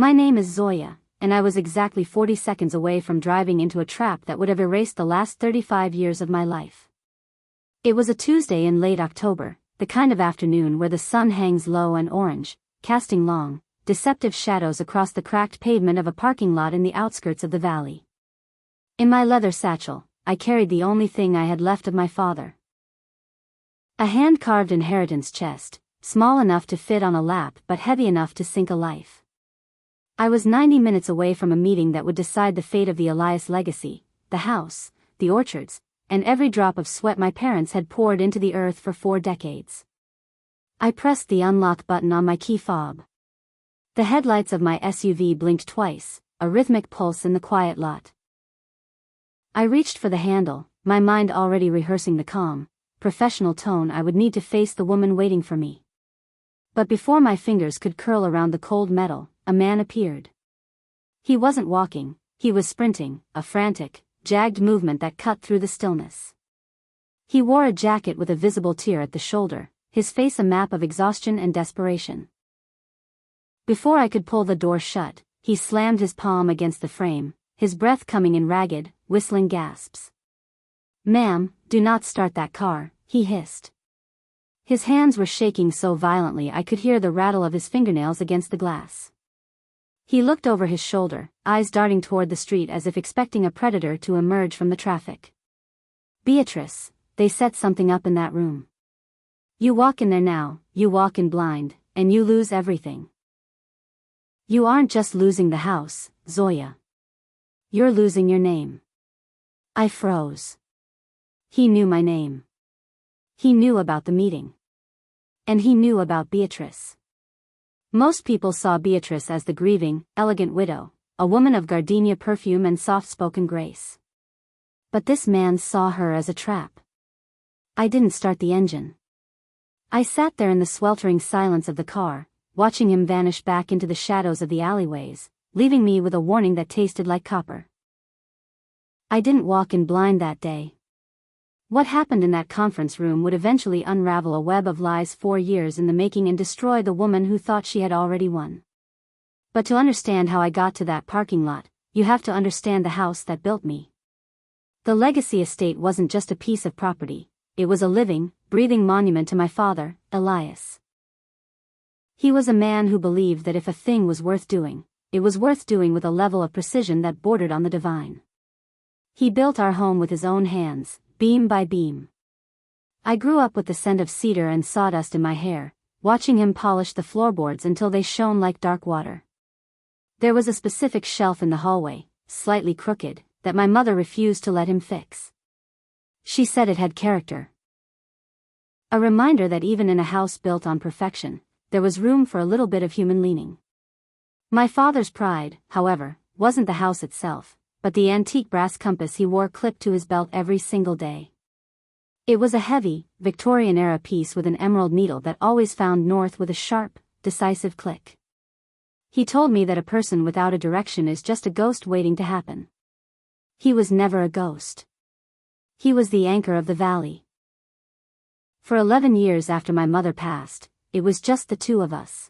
My name is Zoya, and I was exactly 40 seconds away from driving into a trap that would have erased the last 35 years of my life. It was a Tuesday in late October, the kind of afternoon where the sun hangs low and orange, casting long, deceptive shadows across the cracked pavement of a parking lot in the outskirts of the valley. In my leather satchel, I carried the only thing I had left of my father. A hand-carved inheritance chest, small enough to fit on a lap but heavy enough to sink a life. I was 90 minutes away from a meeting that would decide the fate of the Elias legacy, the house, the orchards, and every drop of sweat my parents had poured into the earth for 4 decades. I pressed the unlock button on my key fob. The headlights of my SUV blinked twice, a rhythmic pulse in the quiet lot. I reached for the handle, my mind already rehearsing the calm, professional tone I would need to face the woman waiting for me. But before my fingers could curl around the cold metal, a man appeared. He wasn't walking, he was sprinting, a frantic, jagged movement that cut through the stillness. He wore a jacket with a visible tear at the shoulder, his face a map of exhaustion and desperation. Before I could pull the door shut, he slammed his palm against the frame, his breath coming in ragged, whistling gasps. "Ma'am, do not start that car," he hissed. His hands were shaking so violently I could hear the rattle of his fingernails against the glass. He looked over his shoulder, eyes darting toward the street as if expecting a predator to emerge from the traffic. "Beatrice, they set something up in that room. You walk in there now, you walk in blind, and you lose everything. You aren't just losing the house, Zoya. You're losing your name." I froze. He knew my name. He knew about the meeting. And he knew about Beatrice. Most people saw Beatrice as the grieving, elegant widow, a woman of gardenia perfume and soft-spoken grace. But this man saw her as a trap. I didn't start the engine. I sat there in the sweltering silence of the car, watching him vanish back into the shadows of the alleyways, leaving me with a warning that tasted like copper. I didn't walk in blind that day. What happened in that conference room would eventually unravel a web of lies 4 years in the making and destroy the woman who thought she had already won. But to understand how I got to that parking lot, you have to understand the house that built me. The legacy estate wasn't just a piece of property, it was a living, breathing monument to my father, Elias. He was a man who believed that if a thing was worth doing, it was worth doing with a level of precision that bordered on the divine. He built our home with his own hands, beam by beam. I grew up with the scent of cedar and sawdust in my hair, watching him polish the floorboards until they shone like dark water. There was a specific shelf in the hallway, slightly crooked, that my mother refused to let him fix. She said it had character. A reminder that even in a house built on perfection, there was room for a little bit of human leaning. My father's pride, however, wasn't the house itself, but the antique brass compass he wore clipped to his belt every single day. It was a heavy, Victorian-era piece with an emerald needle that always found north with a sharp, decisive click. He told me that a person without a direction is just a ghost waiting to happen. He was never a ghost. He was the anchor of the valley. For 11 years after my mother passed, it was just the two of us.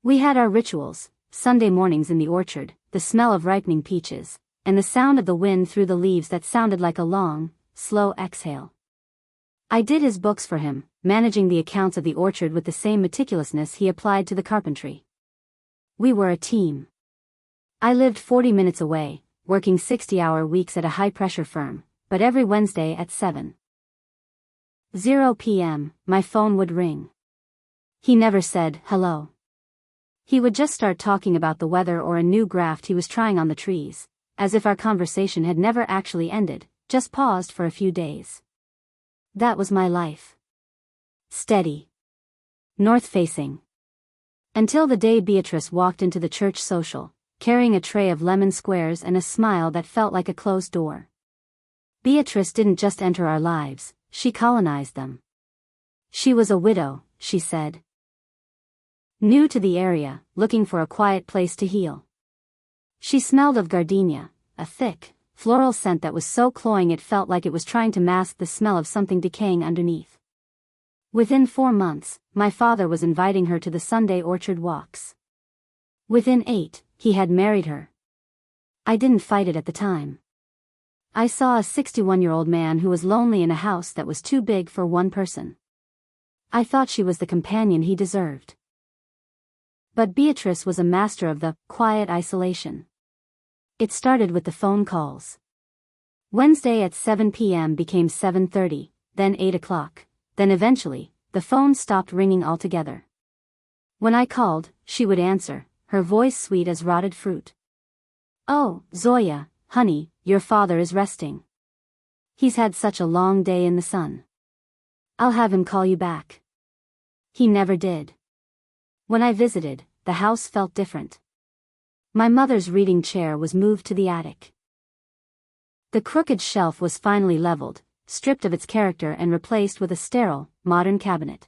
We had our rituals, Sunday mornings in the orchard, the smell of ripening peaches, and the sound of the wind through the leaves that sounded like a long, slow exhale. I did his books for him, managing the accounts of the orchard with the same meticulousness he applied to the carpentry. We were a team. I lived 40 minutes away, working 60-hour weeks at a high-pressure firm, but every Wednesday at 7:00 p.m., my phone would ring. He never said, "Hello." He would just start talking about the weather or a new graft he was trying on the trees, as if our conversation had never actually ended, just paused for a few days. That was my life. Steady. North-facing. Until the day Beatrice walked into the church social, carrying a tray of lemon squares and a smile that felt like a closed door. Beatrice didn't just enter our lives, she colonized them. She was a widow, she said. New to the area, looking for a quiet place to heal. She smelled of gardenia, a thick, floral scent that was so cloying it felt like it was trying to mask the smell of something decaying underneath. Within 4 months, my father was inviting her to the Sunday orchard walks. Within 8, he had married her. I didn't fight it at the time. I saw a 61-year-old man who was lonely in a house that was too big for one person. I thought she was the companion he deserved. But Beatrice was a master of the quiet isolation. It started with the phone calls. Wednesday at 7 p.m. became 7:30, then 8 o'clock, then eventually, the phone stopped ringing altogether. When I called, she would answer, her voice sweet as rotted fruit. "Oh, Zoya, honey, your father is resting. He's had such a long day in the sun. I'll have him call you back." He never did. When I visited, the house felt different. My mother's reading chair was moved to the attic. The crooked shelf was finally leveled, stripped of its character and replaced with a sterile, modern cabinet.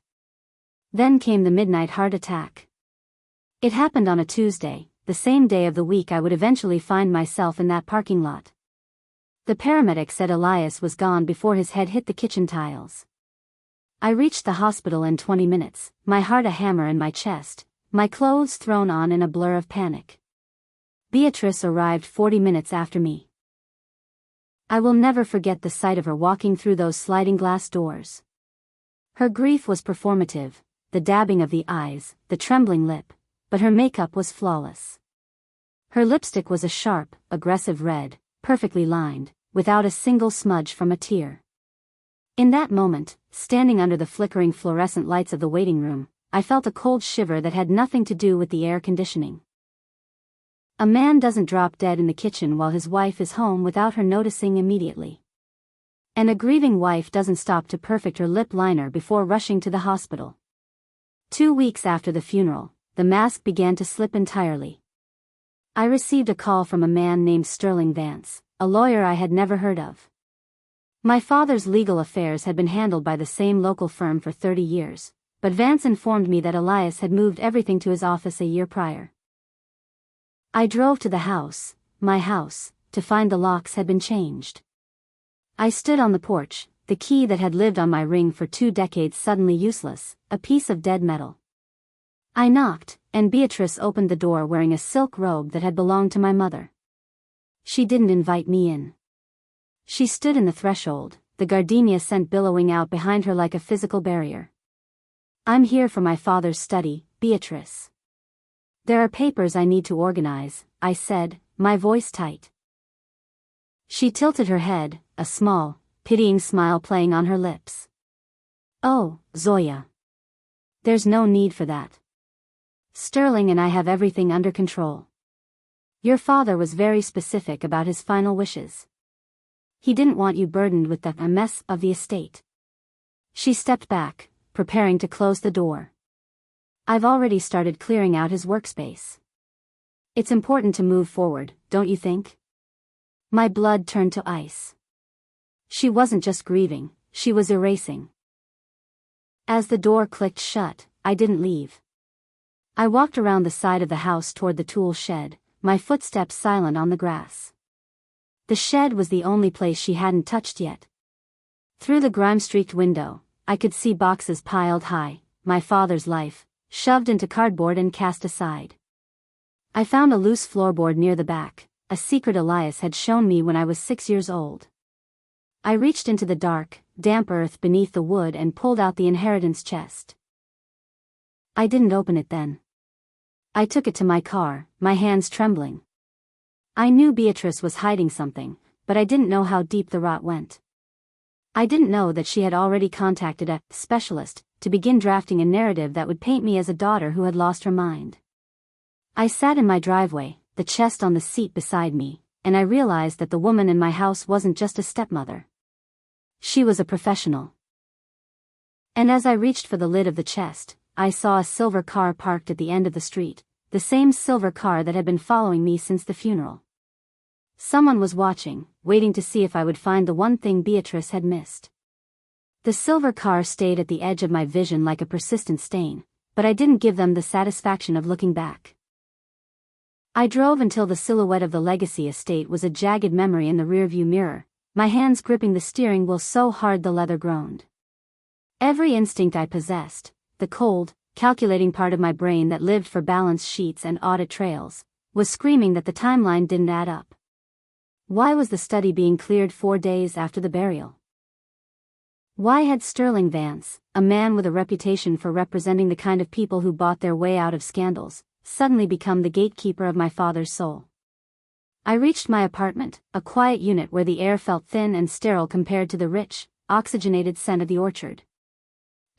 Then came the midnight heart attack. It happened on a Tuesday, the same day of the week I would eventually find myself in that parking lot. The paramedic said Elias was gone before his head hit the kitchen tiles. I reached the hospital in 20 minutes, my heart a hammer in my chest, my clothes thrown on in a blur of panic. Beatrice arrived 40 minutes after me. I will never forget the sight of her walking through those sliding glass doors. Her grief was performative, the dabbing of the eyes, the trembling lip, but her makeup was flawless. Her lipstick was a sharp, aggressive red, perfectly lined, without a single smudge from a tear. In that moment, standing under the flickering fluorescent lights of the waiting room, I felt a cold shiver that had nothing to do with the air conditioning. A man doesn't drop dead in the kitchen while his wife is home without her noticing immediately. And a grieving wife doesn't stop to perfect her lip liner before rushing to the hospital. 2 weeks after the funeral, the mask began to slip entirely. I received a call from a man named Sterling Vance, a lawyer I had never heard of. My father's legal affairs had been handled by the same local firm for 30 years, but Vance informed me that Elias had moved everything to his office a year prior. I drove to the house, my house, to find the locks had been changed. I stood on the porch, the key that had lived on my ring for 2 decades suddenly useless, a piece of dead metal. I knocked, and Beatrice opened the door wearing a silk robe that had belonged to my mother. She didn't invite me in. She stood in the threshold, the gardenia scent billowing out behind her like a physical barrier. "I'm here for my father's study, Beatrice. There are papers I need to organize," I said, my voice tight. She tilted her head, a small, pitying smile playing on her lips. "Oh, Zoya. There's no need for that. Sterling and I have everything under control. Your father was very specific about his final wishes. He didn't want you burdened with the mess of the estate." She stepped back, preparing to close the door. "I've already started clearing out his workspace. It's important to move forward, don't you think?" My blood turned to ice. She wasn't just grieving, she was erasing. As the door clicked shut, I didn't leave. I walked around the side of the house toward the tool shed, my footsteps silent on the grass. The shed was the only place she hadn't touched yet. Through the grime-streaked window, I could see boxes piled high, my father's life, shoved into cardboard and cast aside. I found a loose floorboard near the back, a secret Elias had shown me when I was 6 years old. I reached into the dark, damp earth beneath the wood and pulled out the inheritance chest. I didn't open it then. I took it to my car, my hands trembling. I knew Beatrice was hiding something, but I didn't know how deep the rot went. I didn't know that she had already contacted a specialist to begin drafting a narrative that would paint me as a daughter who had lost her mind. I sat in my driveway, the chest on the seat beside me, and I realized that the woman in my house wasn't just a stepmother. She was a professional. And as I reached for the lid of the chest, I saw a silver car parked at the end of the street, the same silver car that had been following me since the funeral. Someone was watching, waiting to see if I would find the one thing Beatrice had missed. The silver car stayed at the edge of my vision like a persistent stain, but I didn't give them the satisfaction of looking back. I drove until the silhouette of the legacy estate was a jagged memory in the rearview mirror, my hands gripping the steering wheel so hard the leather groaned. Every instinct I possessed, the cold, calculating part of my brain that lived for balance sheets and audit trails, was screaming that the timeline didn't add up. Why was the study being cleared 4 days after the burial? Why had Sterling Vance, a man with a reputation for representing the kind of people who bought their way out of scandals, suddenly become the gatekeeper of my father's soul? I reached my apartment, a quiet unit where the air felt thin and sterile compared to the rich, oxygenated scent of the orchard.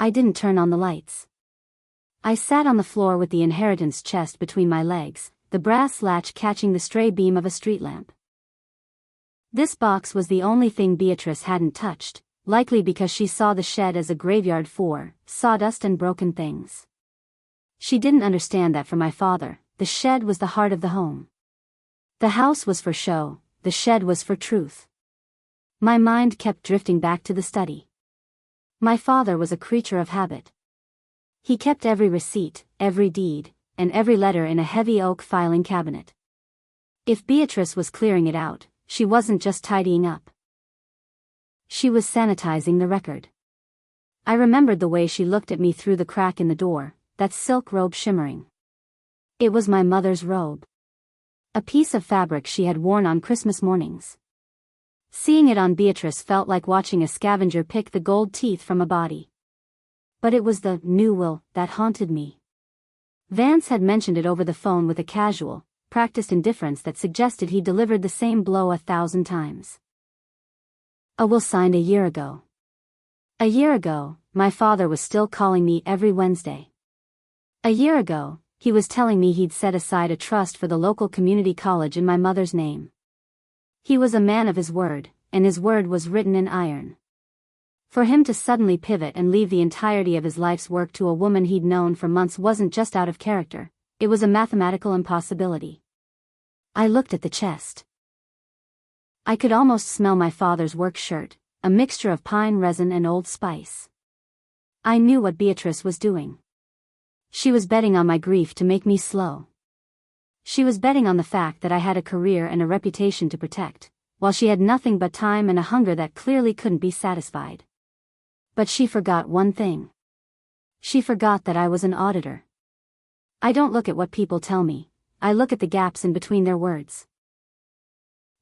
I didn't turn on the lights. I sat on the floor with the inheritance chest between my legs, the brass latch catching the stray beam of a street lamp. This box was the only thing Beatrice hadn't touched, likely because she saw the shed as a graveyard for sawdust and broken things. She didn't understand that for my father, the shed was the heart of the home. The house was for show, the shed was for truth. My mind kept drifting back to the study. My father was a creature of habit. He kept every receipt, every deed, and every letter in a heavy oak filing cabinet. If Beatrice was clearing it out, she wasn't just tidying up. She was sanitizing the record. I remembered the way she looked at me through the crack in the door, that silk robe shimmering. It was my mother's robe. A piece of fabric she had worn on Christmas mornings. Seeing it on Beatrice felt like watching a scavenger pick the gold teeth from a body. But it was the new will that haunted me. Vance had mentioned it over the phone with a casual, practiced indifference that suggested he delivered the same blow 1,000 times. A will signed a year ago. A year ago, my father was still calling me every Wednesday. A year ago, he was telling me he'd set aside a trust for the local community college in my mother's name. He was a man of his word, and his word was written in iron. For him to suddenly pivot and leave the entirety of his life's work to a woman he'd known for months wasn't just out of character, it was a mathematical impossibility. I looked at the chest. I could almost smell my father's work shirt, a mixture of pine resin and Old Spice. I knew what Beatrice was doing. She was betting on my grief to make me slow. She was betting on the fact that I had a career and a reputation to protect, while she had nothing but time and a hunger that clearly couldn't be satisfied. But she forgot one thing. She forgot that I was an auditor. I don't look at what people tell me, I look at the gaps in between their words.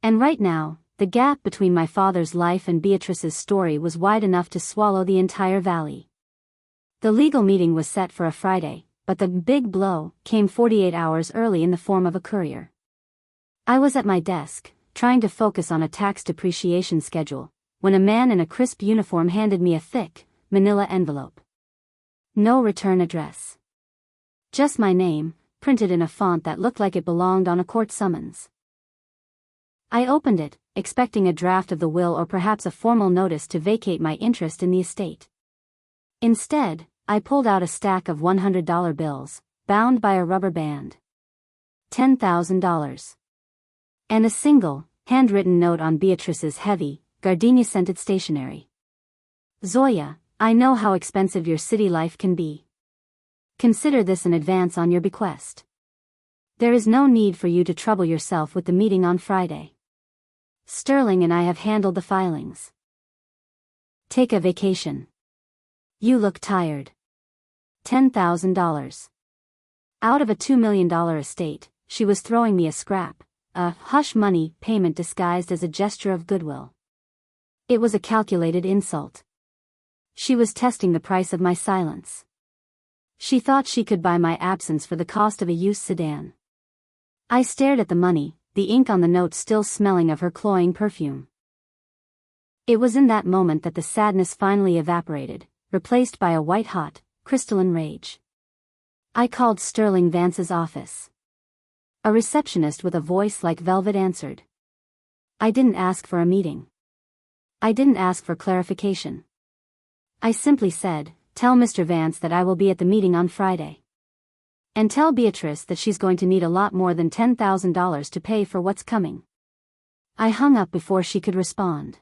And right now, the gap between my father's life and Beatrice's story was wide enough to swallow the entire valley. The legal meeting was set for a Friday, but the big blow came 48 hours early in the form of a courier. I was at my desk, trying to focus on a tax depreciation schedule, when a man in a crisp uniform handed me a thick, manila envelope. No return address. Just my name, printed in a font that looked like it belonged on a court summons. I opened it, expecting a draft of the will or perhaps a formal notice to vacate my interest in the estate. Instead, I pulled out a stack of $100 bills, bound by a rubber band. $10,000. And a single, handwritten note on Beatrice's heavy, gardenia-scented stationery. Zoya, I know how expensive your city life can be. Consider this an advance on your bequest. There is no need for you to trouble yourself with the meeting on Friday. Sterling and I have handled the filings. Take a vacation. You look tired. $10,000. Out of a $2 million estate, she was throwing me a scrap, a hush money payment disguised as a gesture of goodwill. It was a calculated insult. She was testing the price of my silence. She thought she could buy my absence for the cost of a used sedan. I stared at the money, the ink on the note still smelling of her cloying perfume. It was in that moment that the sadness finally evaporated, replaced by a white-hot, crystalline rage. I called Sterling Vance's office. A receptionist with a voice like velvet answered. I didn't ask for a meeting. I didn't ask for clarification. I simply said, tell Mr. Vance that I will be at the meeting on Friday. And tell Beatrice that she's going to need a lot more than $10,000 to pay for what's coming. I hung up before she could respond.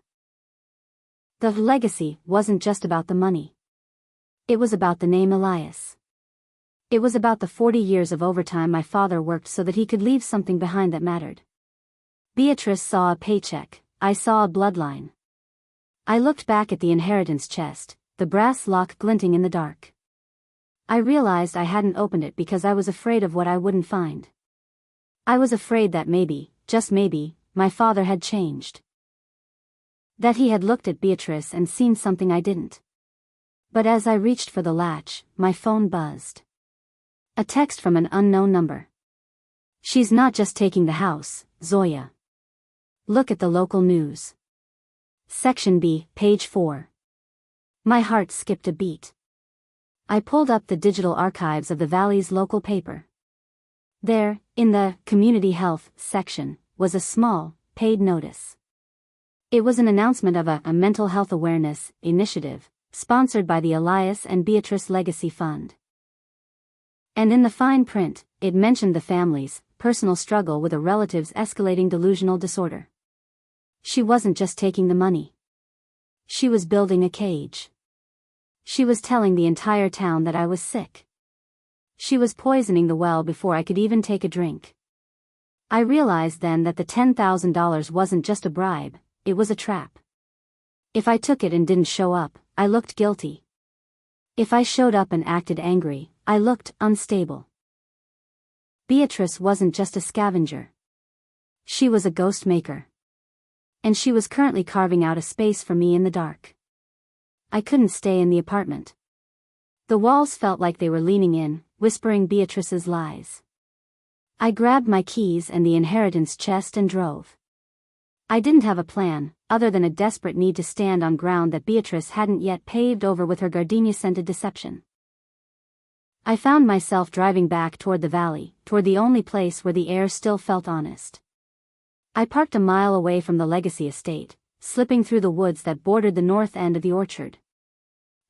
The legacy wasn't just about the money. It was about the name Elias. It was about the 40 years of overtime my father worked so that he could leave something behind that mattered. Beatrice saw a paycheck, I saw a bloodline. I looked back at the inheritance chest, the brass lock glinting in the dark. I realized I hadn't opened it because I was afraid of what I wouldn't find. I was afraid that maybe, just maybe, my father had changed. That he had looked at Beatrice and seen something I didn't. But as I reached for the latch, my phone buzzed. A text from an unknown number. "She's not just taking the house, Zoya. Look at the local news. Section B, page 4. My heart skipped a beat. I pulled up the digital archives of the Valley's local paper. There, in the Community Health section, was a small, paid notice. It was an announcement of a mental health awareness initiative, sponsored by the Elias and Beatrice Legacy Fund. And in the fine print, it mentioned the family's personal struggle with a relative's escalating delusional disorder. She wasn't just taking the money. She was building a cage. She was telling the entire town that I was sick. She was poisoning the well before I could even take a drink. I realized then that the $10,000 wasn't just a bribe, it was a trap. If I took it and didn't show up, I looked guilty. If I showed up and acted angry, I looked unstable. Beatrice wasn't just a scavenger. She was a ghost maker. And she was currently carving out a space for me in the dark. I couldn't stay in the apartment. The walls felt like they were leaning in, whispering Beatrice's lies. I grabbed my keys and the inheritance chest and drove. I didn't have a plan, other than a desperate need to stand on ground that Beatrice hadn't yet paved over with her gardenia-scented deception. I found myself driving back toward the valley, toward the only place where the air still felt honest. I parked a mile away from the Legacy estate, slipping through the woods that bordered the north end of the orchard.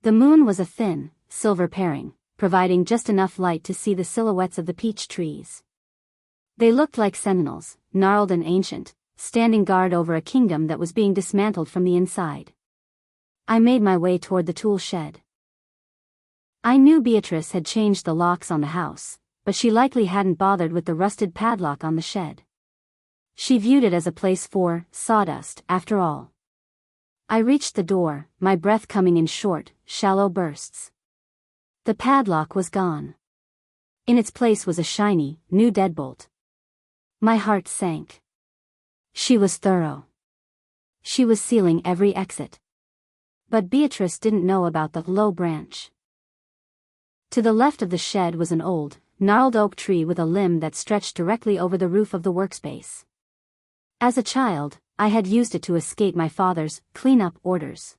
The moon was a thin, silver pairing, providing just enough light to see the silhouettes of the peach trees. They looked like sentinels, gnarled and ancient, standing guard over a kingdom that was being dismantled from the inside. I made my way toward the tool shed. I knew Beatrice had changed the locks on the house, but she likely hadn't bothered with the rusted padlock on the shed. She viewed it as a place for sawdust, after all. I reached the door, my breath coming in short, shallow bursts. The padlock was gone. In its place was a shiny, new deadbolt. My heart sank. She was thorough. She was sealing every exit. But Beatrice didn't know about the low branch. To the left of the shed was an old, gnarled oak tree with a limb that stretched directly over the roof of the workspace. As a child, I had used it to escape my father's cleanup orders.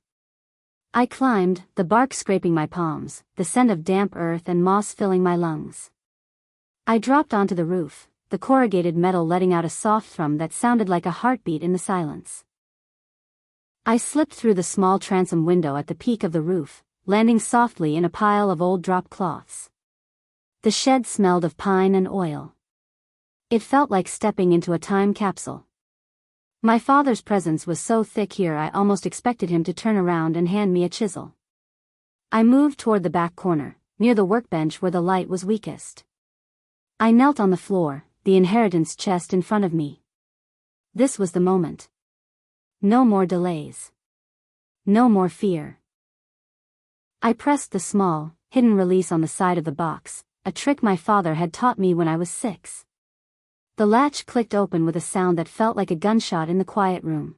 I climbed, the bark scraping my palms, the scent of damp earth and moss filling my lungs. I dropped onto the roof, the corrugated metal letting out a soft thrum that sounded like a heartbeat in the silence. I slipped through the small transom window at the peak of the roof, landing softly in a pile of old drop cloths. The shed smelled of pine and oil. It felt like stepping into a time capsule. My father's presence was so thick here I almost expected him to turn around and hand me a chisel. I moved toward the back corner, near the workbench where the light was weakest. I knelt on the floor, the inheritance chest in front of me. This was the moment. No more delays. No more fear. I pressed the small, hidden release on the side of the box, a trick my father had taught me when I was 6. The latch clicked open with a sound that felt like a gunshot in the quiet room.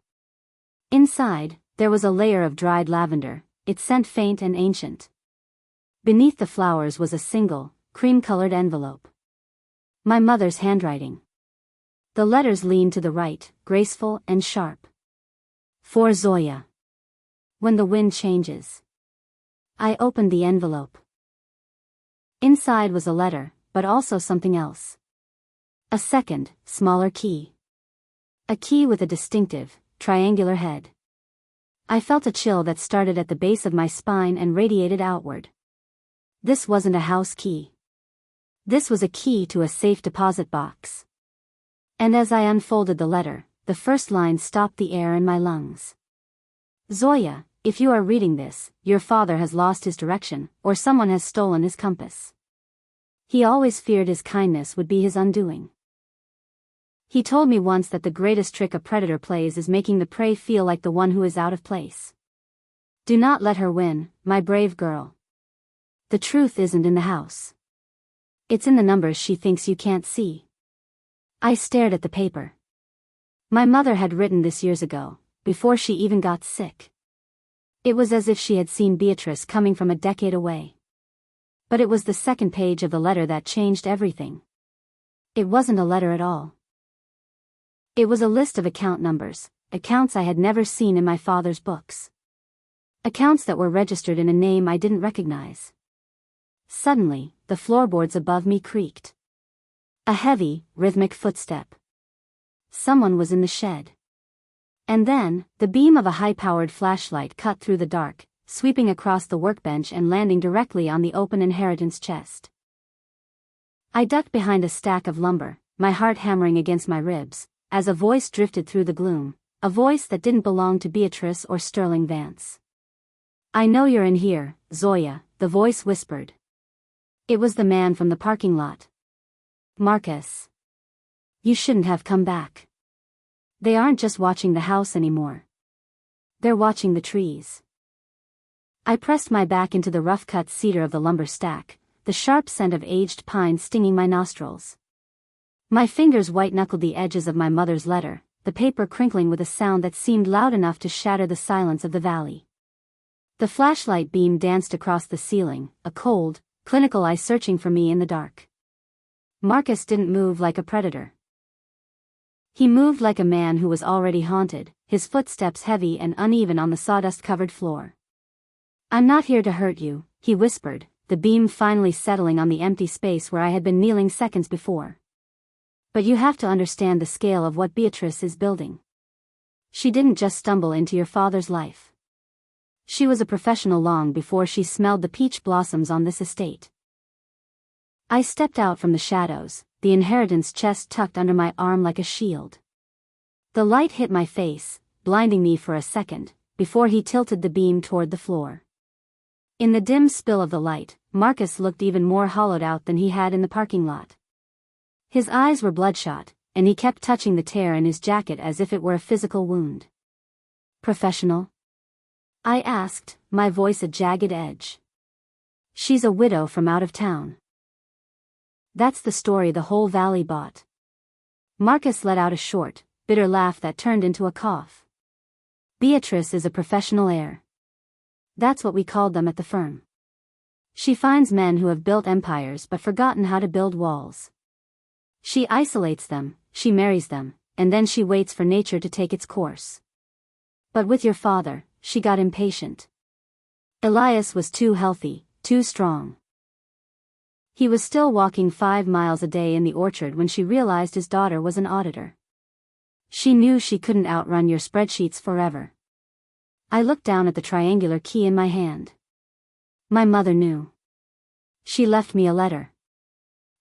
Inside, there was a layer of dried lavender, its scent faint and ancient. Beneath the flowers was a single, cream-colored envelope. My mother's handwriting. The letters leaned to the right, graceful and sharp. For Zoya. When the wind changes. I opened the envelope. Inside was a letter, but also something else. A second, smaller key. A key with a distinctive, triangular head. I felt a chill that started at the base of my spine and radiated outward. This wasn't a house key. This was a key to a safe deposit box. And as I unfolded the letter, the first line stopped the air in my lungs. Zoya, if you are reading this, your father has lost his direction, or someone has stolen his compass. He always feared his kindness would be his undoing. He told me once that the greatest trick a predator plays is making the prey feel like the one who is out of place. Do not let her win, my brave girl. the truth isn't in the house. It's in the numbers she thinks you can't see. I stared at the paper. My mother had written this years ago, before she even got sick. It was as if she had seen Beatrice coming from a decade away. But it was the second page of the letter that changed everything. It wasn't a letter at all. It was a list of account numbers, accounts I had never seen in my father's books. Accounts that were registered in a name I didn't recognize. Suddenly, the floorboards above me creaked. A heavy, rhythmic footstep. Someone was in the shed. And then, the beam of a high-powered flashlight cut through the dark, sweeping across the workbench and landing directly on the open inheritance chest. I ducked behind a stack of lumber, my heart hammering against my ribs, as a voice drifted through the gloom, a voice that didn't belong to Beatrice or Sterling Vance. "I know you're in here, Zoya," the voice whispered. It was the man from the parking lot. "Marcus. You shouldn't have come back. They aren't just watching the house anymore. They're watching the trees." I pressed my back into the rough-cut cedar of the lumber stack, the sharp scent of aged pine stinging my nostrils. My fingers white-knuckled the edges of my mother's letter, the paper crinkling with a sound that seemed loud enough to shatter the silence of the valley. The flashlight beam danced across the ceiling, a cold, clinical eye searching for me in the dark. Marcus didn't move like a predator. He moved like a man who was already haunted, his footsteps heavy and uneven on the sawdust-covered floor. "I'm not here to hurt you," he whispered, the beam finally settling on the empty space where I had been kneeling seconds before. "But you have to understand the scale of what Beatrice is building. She didn't just stumble into your father's life. She was a professional long before she smelled the peach blossoms on this estate." I stepped out from the shadows, the inheritance chest tucked under my arm like a shield. The light hit my face, blinding me for a second, before he tilted the beam toward the floor. In the dim spill of the light, Marcus looked even more hollowed out than he had in the parking lot. His eyes were bloodshot, and he kept touching the tear in his jacket as if it were a physical wound. "Professional?" I asked, my voice a jagged edge. "She's a widow from out of town. That's the story the whole valley bought." Marcus let out a short, bitter laugh that turned into a cough. "Beatrice is a professional heir. That's what we called them at the firm. She finds men who have built empires but forgotten how to build walls. She isolates them, she marries them, and then she waits for nature to take its course. But with your father, she got impatient. Elias was too healthy, too strong. He was still walking 5 miles a day in the orchard when she realized his daughter was an auditor. She knew she couldn't outrun your spreadsheets forever." I looked down at the triangular key in my hand. My mother knew. She left me a letter.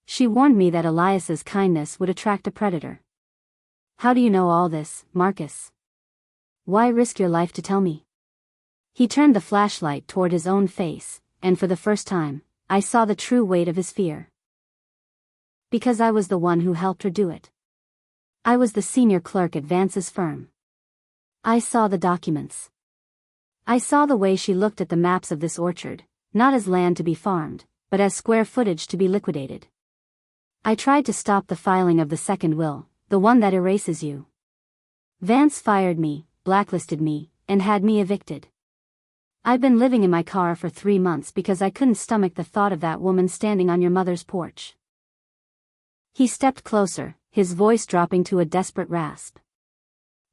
She warned me that Elias's kindness would attract a predator. "How do you know all this, Marcus? Why risk your life to tell me?" He turned the flashlight toward his own face, and for the first time, I saw the true weight of his fear. "Because I was the one who helped her do it. I was the senior clerk at Vance's firm. I saw the documents. I saw the way she looked at the maps of this orchard, not as land to be farmed, but as square footage to be liquidated. I tried to stop the filing of the second will, the one that erases you. Vance fired me, blacklisted me, and had me evicted. I've been living in my car for 3 months because I couldn't stomach the thought of that woman standing on your mother's porch." He stepped closer, his voice dropping to a desperate rasp.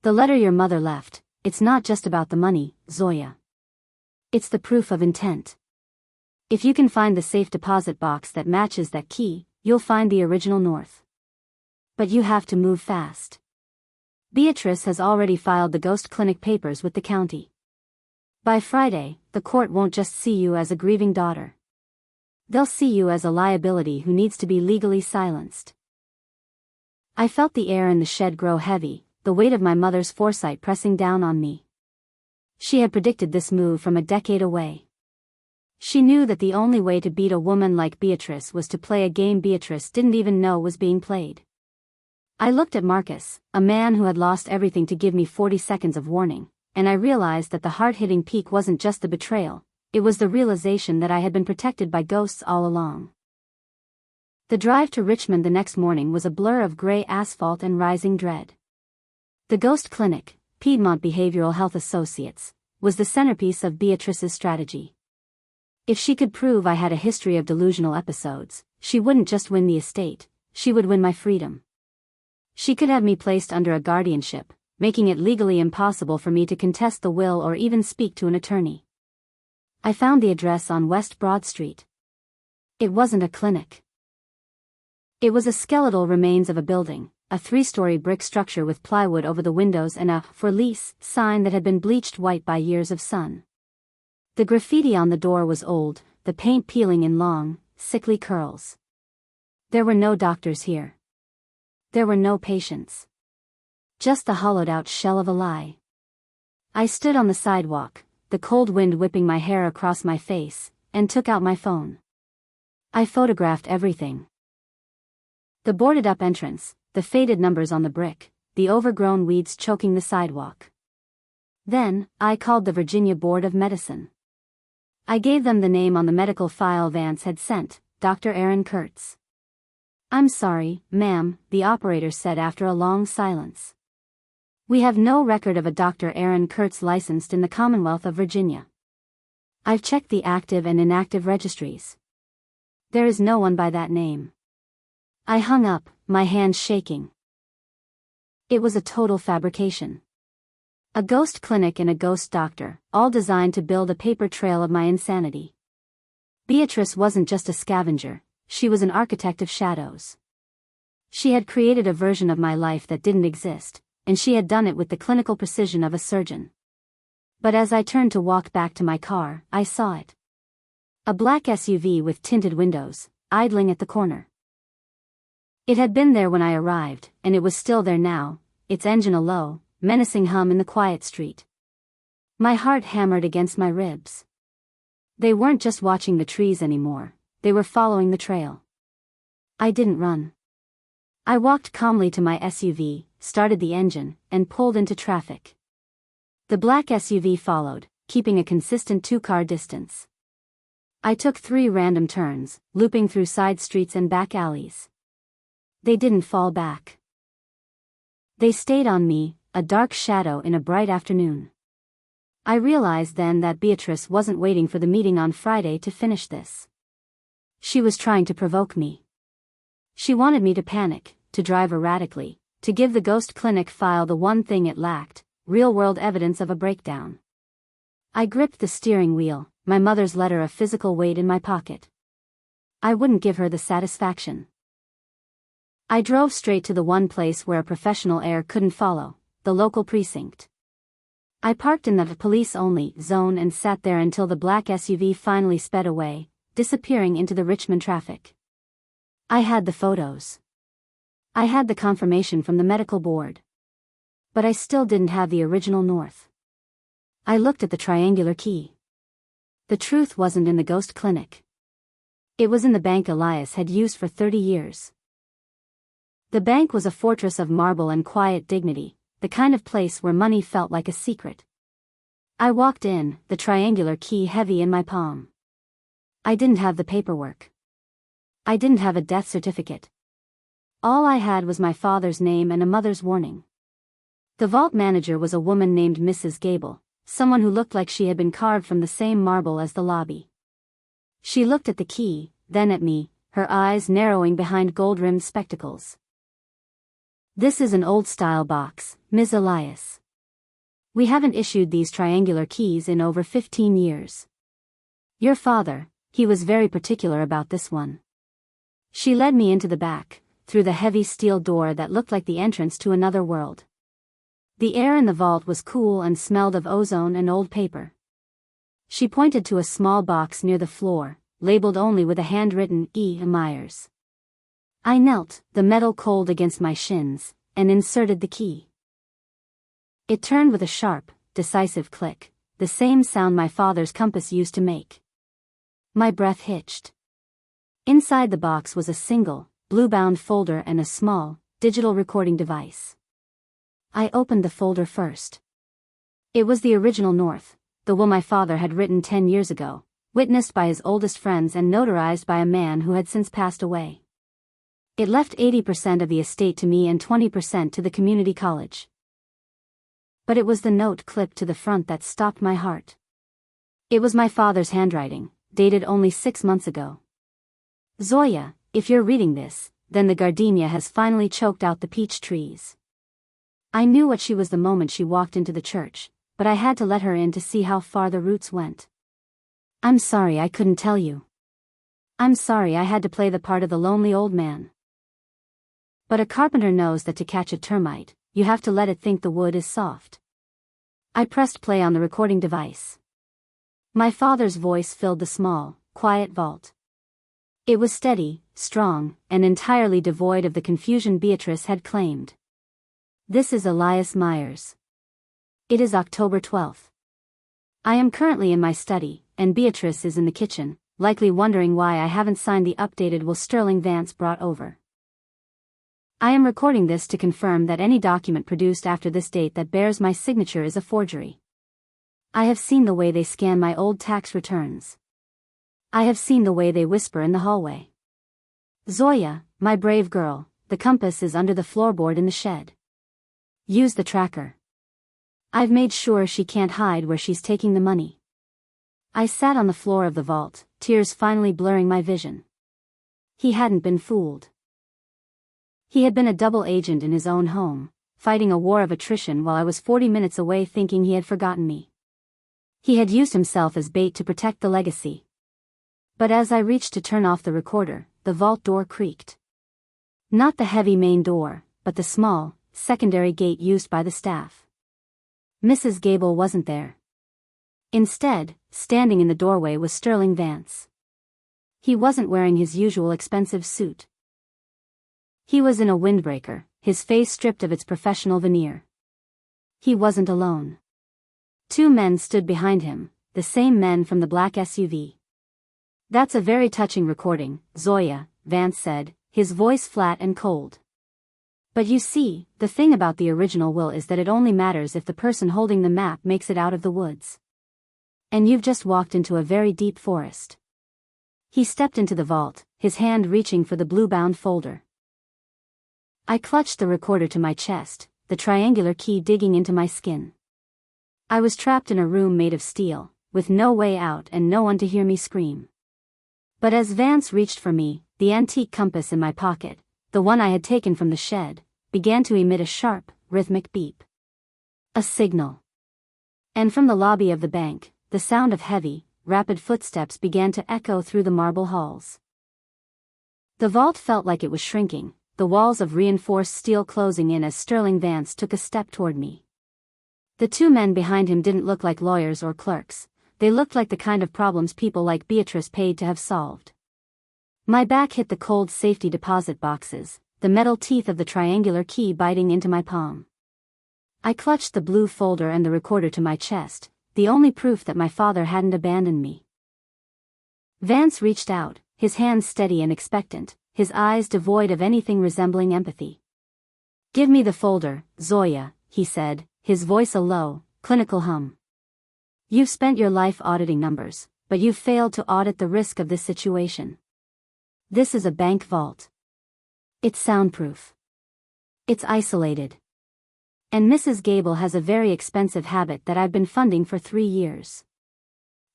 "The letter your mother left, it's not just about the money, Zoya. It's the proof of intent. If you can find the safe deposit box that matches that key, you'll find the original North. But you have to move fast. Beatrice has already filed the ghost clinic papers with the county. By Friday, the court won't just see you as a grieving daughter. They'll see you as a liability who needs to be legally silenced." I felt the air in the shed grow heavy, the weight of my mother's foresight pressing down on me. She had predicted this move from a decade away. She knew that the only way to beat a woman like Beatrice was to play a game Beatrice didn't even know was being played. I looked at Marcus, a man who had lost everything to give me 40 seconds of warning, and I realized that the hard-hitting peak wasn't just the betrayal, it was the realization that I had been protected by ghosts all along. The drive to Richmond the next morning was a blur of gray asphalt and rising dread. The ghost clinic, Piedmont Behavioral Health Associates, was the centerpiece of Beatrice's strategy. If she could prove I had a history of delusional episodes, she wouldn't just win the estate, she would win my freedom. She could have me placed under a guardianship, making it legally impossible for me to contest the will or even speak to an attorney. I found the address on West Broad Street. It wasn't a clinic. It was a skeletal remains of a building, a 3-story brick structure with plywood over the windows and a "for lease" sign that had been bleached white by years of sun. The graffiti on the door was old, the paint peeling in long, sickly curls. There were no doctors here. There were no patients. Just the hollowed-out shell of a lie. I stood on the sidewalk, the cold wind whipping my hair across my face, and took out my phone. I photographed everything. The boarded-up entrance, the faded numbers on the brick, the overgrown weeds choking the sidewalk. Then, I called the Virginia Board of Medicine. I gave them the name on the medical file Vance had sent, Dr. Aaron Kurtz. "I'm sorry, ma'am," the operator said after a long silence. "We have no record of a Dr. Aaron Kurtz licensed in the Commonwealth of Virginia. I've checked the active and inactive registries. There is no one by that name." I hung up, my hands shaking. It was a total fabrication. A ghost clinic and a ghost doctor, all designed to build a paper trail of my insanity. Beatrice wasn't just a scavenger, she was an architect of shadows. She had created a version of my life that didn't exist, and she had done it with the clinical precision of a surgeon. But as I turned to walk back to my car, I saw it. A black SUV with tinted windows, idling at the corner. It had been there when I arrived, and it was still there now, its engine a low, menacing hum in the quiet street. My heart hammered against my ribs. They weren't just watching the trees anymore, they were following the trail. I didn't run. I walked calmly to my SUV, started the engine, and pulled into traffic. The black SUV followed, keeping a consistent 2-car distance. I took 3 random turns, looping through side streets and back alleys. They didn't fall back. They stayed on me, a dark shadow in a bright afternoon. I realized then that Beatrice wasn't waiting for the meeting on Friday to finish this. She was trying to provoke me. She wanted me to panic, to drive erratically, to give the ghost clinic file the one thing it lacked, real-world evidence of a breakdown. I gripped the steering wheel, my mother's letter a physical weight in my pocket. I wouldn't give her the satisfaction. I drove straight to the one place where a professional heir couldn't follow, the local precinct. I parked in the police-only zone and sat there until the black SUV finally sped away, disappearing into the Richmond traffic. I had the photos. I had the confirmation from the medical board. But I still didn't have the original north. I looked at the triangular key. The truth wasn't in the ghost clinic. It was in the bank Elias had used for 30 years. The bank was a fortress of marble and quiet dignity, the kind of place where money felt like a secret. I walked in, the triangular key heavy in my palm. I didn't have the paperwork. I didn't have a death certificate. All I had was my father's name and a mother's warning. The vault manager was a woman named Mrs. Gable, someone who looked like she had been carved from the same marble as the lobby. She looked at the key, then at me, her eyes narrowing behind gold-rimmed spectacles. "This is an old-style box, Ms. Elias. We haven't issued these triangular keys in over 15 years. Your father, he was very particular about this one." She led me into the back, through the heavy steel door that looked like the entrance to another world. The air in the vault was cool and smelled of ozone and old paper. She pointed to a small box near the floor, labeled only with a handwritten E. Myers. I knelt, the metal cold against my shins, and inserted the key. It turned with a sharp, decisive click, the same sound my father's compass used to make. My breath hitched. Inside the box was a single, blue-bound folder and a small, digital recording device. I opened the folder first. It was the original north, the will my father had written 10 years ago, witnessed by his oldest friends and notarized by a man who had since passed away. It left 80% of the estate to me and 20% to the community college. But it was the note clipped to the front that stopped my heart. It was my father's handwriting, dated only 6 months ago. Zoya, if you're reading this, then the gardenia has finally choked out the peach trees. I knew what she was the moment she walked into the church, but I had to let her in to see how far the roots went. I'm sorry I couldn't tell you. I'm sorry I had to play the part of the lonely old man. But a carpenter knows that to catch a termite, you have to let it think the wood is soft. I pressed play on the recording device. My father's voice filled the small, quiet vault. It was steady, strong, and entirely devoid of the confusion Beatrice had claimed. This is Elias Myers. It is October 12th. I am currently in my study, and Beatrice is in the kitchen, likely wondering why I haven't signed the updated will Sterling Vance brought over. I am recording this to confirm that any document produced after this date that bears my signature is a forgery. I have seen the way they scan my old tax returns. I have seen the way they whisper in the hallway. Zoya, my brave girl, the compass is under the floorboard in the shed. Use the tracker. I've made sure she can't hide where she's taking the money. I sat on the floor of the vault, tears finally blurring my vision. He hadn't been fooled. He had been a double agent in his own home, fighting a war of attrition while I was 40 minutes away thinking he had forgotten me. He had used himself as bait to protect the legacy. But as I reached to turn off the recorder, the vault door creaked. Not the heavy main door, but the small, secondary gate used by the staff. Mrs. Gable wasn't there. Instead, standing in the doorway was Sterling Vance. He wasn't wearing his usual expensive suit. He was in a windbreaker, his face stripped of its professional veneer. He wasn't alone. 2 men stood behind him, the same men from the black SUV. That's a very touching recording, Zoya, Vance said, his voice flat and cold. But you see, the thing about the original will is that it only matters if the person holding the map makes it out of the woods. And you've just walked into a very deep forest. He stepped into the vault, his hand reaching for the blue-bound folder. I clutched the recorder to my chest, the triangular key digging into my skin. I was trapped in a room made of steel, with no way out and no one to hear me scream. But as Vance reached for me, the antique compass in my pocket, the one I had taken from the shed, began to emit a sharp, rhythmic beep. A signal. And from the lobby of the bank, the sound of heavy, rapid footsteps began to echo through the marble halls. The vault felt like it was shrinking, the walls of reinforced steel closing in as Sterling Vance took a step toward me. The 2 men behind him didn't look like lawyers or clerks, they looked like the kind of problems people like Beatrice paid to have solved. My back hit the cold safety deposit boxes, the metal teeth of the triangular key biting into my palm. I clutched the blue folder and the recorder to my chest, the only proof that my father hadn't abandoned me. Vance reached out, his hands steady and expectant, his eyes devoid of anything resembling empathy. Give me the folder, Zoya, he said, his voice a low, clinical hum. You've spent your life auditing numbers, but you've failed to audit the risk of this situation. This is a bank vault. It's soundproof. It's isolated. And Mrs. Gable has a very expensive habit that I've been funding for 3 years.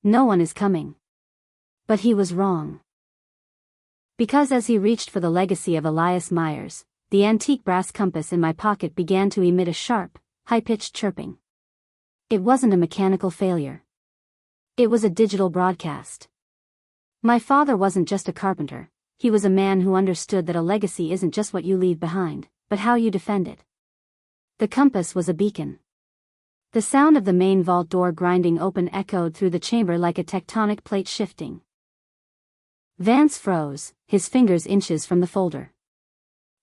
No one is coming. But he was wrong. Because as he reached for the legacy of Elias Myers, the antique brass compass in my pocket began to emit a sharp, high-pitched chirping. It wasn't a mechanical failure. It was a digital broadcast. My father wasn't just a carpenter, he was a man who understood that a legacy isn't just what you leave behind, but how you defend it. The compass was a beacon. The sound of the main vault door grinding open echoed through the chamber like a tectonic plate shifting. Vance froze, his fingers inches from the folder.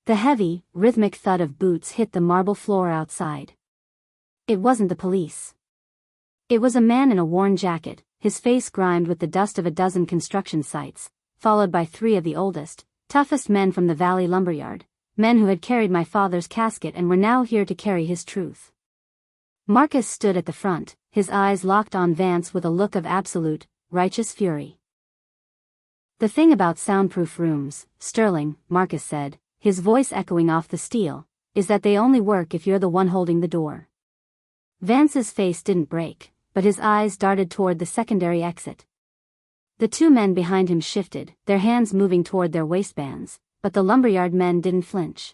The heavy, rhythmic thud of boots hit the marble floor outside. It wasn't the police. It was a man in a worn jacket, his face grimed with the dust of a dozen construction sites, followed by 3 of the oldest, toughest men from the Valley lumberyard, men who had carried my father's casket and were now here to carry his truth. Marcus stood at the front, his eyes locked on Vance with a look of absolute, righteous fury. "The thing about soundproof rooms, Sterling," Marcus said, his voice echoing off the steel, "is that they only work if you're the one holding the door." Vance's face didn't break, but his eyes darted toward the secondary exit. The two men behind him shifted, their hands moving toward their waistbands, but the lumberyard men didn't flinch.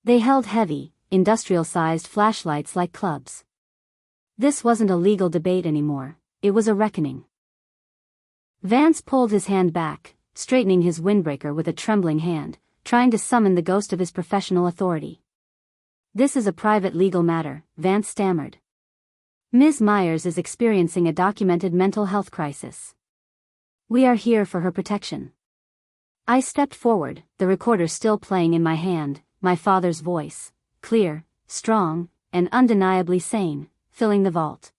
They held heavy, industrial-sized flashlights like clubs. This wasn't a legal debate anymore, it was a reckoning. Vance pulled his hand back, straightening his windbreaker with a trembling hand, trying to summon the ghost of his professional authority. "This is a private legal matter," Vance stammered. "Ms. Myers is experiencing a documented mental health crisis. We are here for her protection." I stepped forward, the recorder still playing in my hand, my father's voice, clear, strong, and undeniably sane, filling the vault.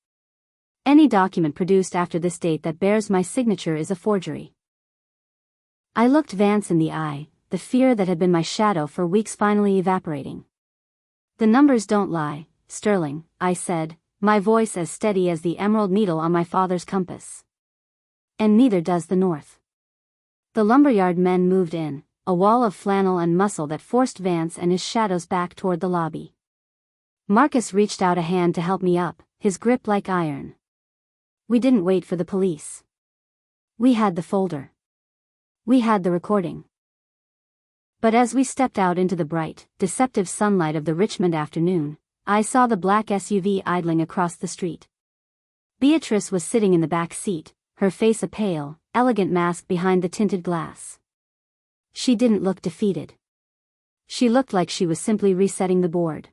"Any document produced after this date that bears my signature is a forgery." I looked Vance in the eye, the fear that had been my shadow for weeks finally evaporating. "The numbers don't lie, Sterling," I said, my voice as steady as the emerald needle on my father's compass. "And neither does the north." The lumberyard men moved in, a wall of flannel and muscle that forced Vance and his shadows back toward the lobby. Marcus reached out a hand to help me up, his grip like iron. We didn't wait for the police. We had the folder. We had the recording. But as we stepped out into the bright, deceptive sunlight of the Richmond afternoon, I saw the black SUV idling across the street. Beatrice was sitting in the back seat, her face a pale, elegant mask behind the tinted glass. She didn't look defeated. She looked like she was simply resetting the board.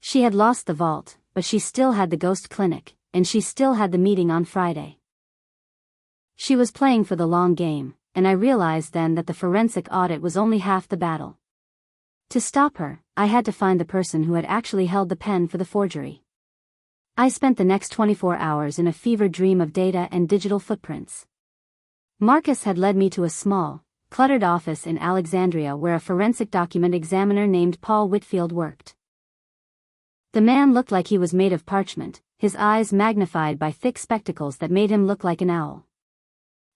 She had lost the vault, but she still had the ghost clinic, and she still had the meeting on Friday. She was playing for the long game, and I realized then that the forensic audit was only half the battle. To stop her, I had to find the person who had actually held the pen for the forgery. I spent the next 24 hours in a fevered dream of data and digital footprints. Marcus had led me to a small, cluttered office in Alexandria where a forensic document examiner named Paul Whitfield worked. The man looked like he was made of parchment, his eyes magnified by thick spectacles that made him look like an owl.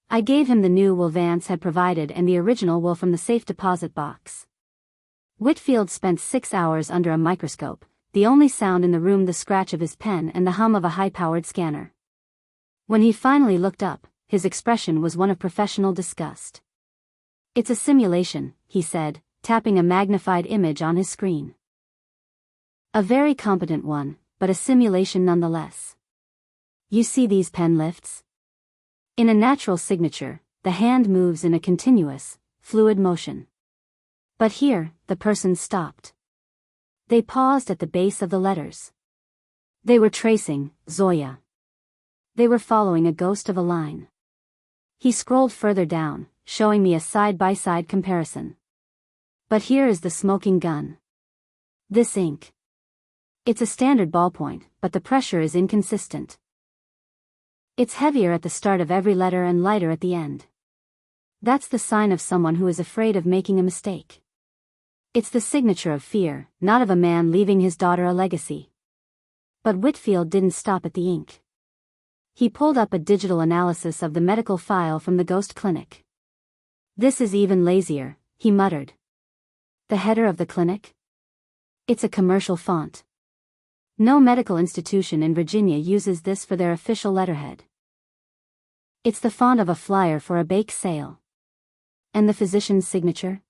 I gave him the new will Vance had provided and the original will from the safe deposit box. Whitfield spent 6 hours under a microscope, the only sound in the room the scratch of his pen and the hum of a high-powered scanner. When he finally looked up, his expression was one of professional disgust. "It's a simulation," he said, tapping a magnified image on his screen. "A very competent one, but a simulation nonetheless. You see these pen lifts? In a natural signature, the hand moves in a continuous, fluid motion. But here, the person stopped. They paused at the base of the letters. They were tracing, Zoya. They were following a ghost of a line." He scrolled further down, showing me a side-by-side comparison. "But here is the smoking gun. This ink. It's a standard ballpoint, but the pressure is inconsistent. It's heavier at the start of every letter and lighter at the end. That's the sign of someone who is afraid of making a mistake. It's the signature of fear, not of a man leaving his daughter a legacy." But Whitfield didn't stop at the ink. He pulled up a digital analysis of the medical file from the ghost clinic. "This is even lazier," he muttered. "The header of the clinic? It's a commercial font. No medical institution in Virginia uses this for their official letterhead. It's the font of a flyer for a bake sale. And the physician's signature?